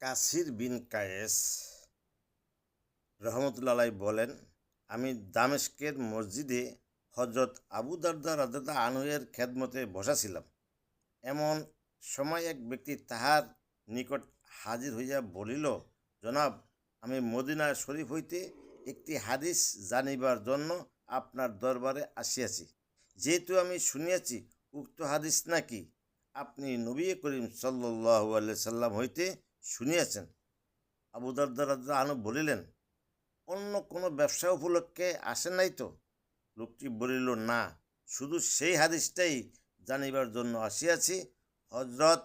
কাসির বিন কায়েস রহমতুল্লাহ বলেন, আমি দামেস্কের মসজিদে হজরত আবু দারদা রাদিয়াল্লাহু আনহু-এর খেদমতে বসাছিলাম। এমন সময় এক ব্যক্তি তাহার নিকট হাজির হইয়া বলিল, জনাব, আমি মদিনা শরীফ হইতে একটি হাদিস জানিবার জন্য আপনার দরবারে আসিয়াছি। যেহেতু আমি শুনিয়াছি উক্ত হাদিস নাকি আপনি নবী করিম সাল্লাল্লাহু আলাইহি সাল্লাম হইতে শুনিয়াছেন। আবু দারদা রাদিয়াল্লাহু আনহু বলিলেন, অন্য কোনো ব্যবসা উপলক্ষে আসেন নাই তো? লোকটি বলিল, না, শুধু সেই হাদিসটাই জানিবার জন্য আসিয়াছি। হজরত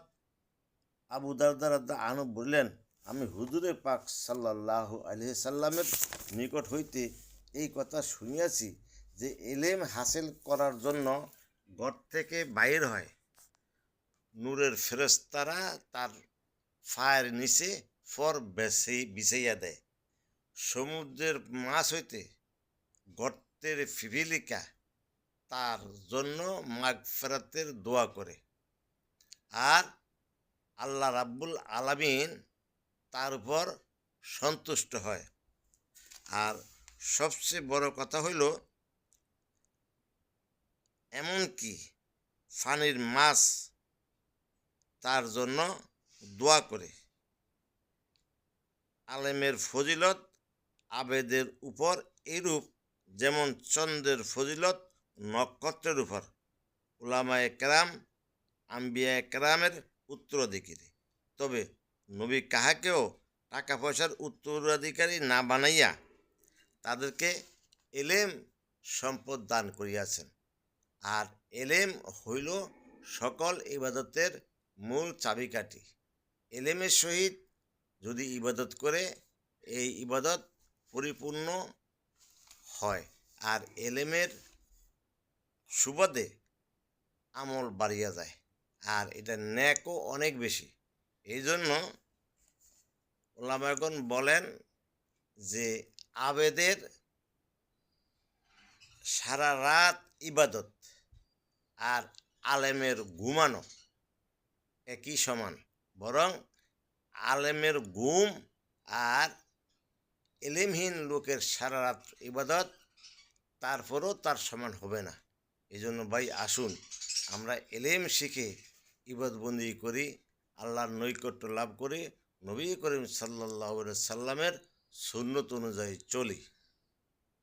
আবু দারদা রাদিয়াল্লাহু আনহু বললেন, আমি হুজুরে পাক সাল্লাল্লাহু আলাইহি সাল্লামের নিকট হইতে এই কথা শুনিয়াছি যে এলেম হাসিল করার জন্য ঘর থেকে বাইর হয়, নূরের ফেরেশতারা তার পায়ের নিচে ফর বিছাইয়া দেয়। সমুদ্রের মাছ হইতে গর্তের পিপীলিকা তার জন্য মাগফিরাতের দোয়া করে, আর আল্লাহ রাব্বুল আলামিন তার উপর সন্তুষ্ট হয়। আর সবচেয়ে বড় কথা হইল, এমনকি পানির মাছ তার জন্য দোয়া করে। আলেমের ফজিলত আবেদের উপর এরূপ যেমন চন্দ্রের ফজিলত নক্ষত্রের উপর। উলামায়ে কেরাম আম্বিয়ায়ে কেরামের উত্তরাধিকারী, তবে নবী কাহাকেও টাকা পয়সার উত্তরাধিকারী না বানাইয়া তাদেরকে এলেম সম্পদ দান করিয়াছেন। আর এলেম হইল সকল ইবাদতের মূল চাবিকাঠি। এলেমের সহিত যদি ইবাদত করে, এই ইবাদত পরিপূর্ণ হয়। আর এলেমের সুবাদে আমল বাড়িয়া যায়, আর এটা ন্যাকও অনেক বেশি। এই জন্য ওলামাগণ বলেন যে আবেদের সারা রাত ইবাদত আর আলেমের ঘুমানো একই সমান, বরং আলেমের ঘুম আর এলেমহীন লোকের সারা রাত ইবাদত তারপরও তার সমান হবে না। এই জন্য ভাই, আসুন আমরা এলেম শিখে ইবাদতবন্দি করি, আল্লাহর নৈকট্য লাভ করি, নবী করিম সাল্লাল্লাহু আলাইহি সাল্লামের সুন্নত অনুযায়ী চলি।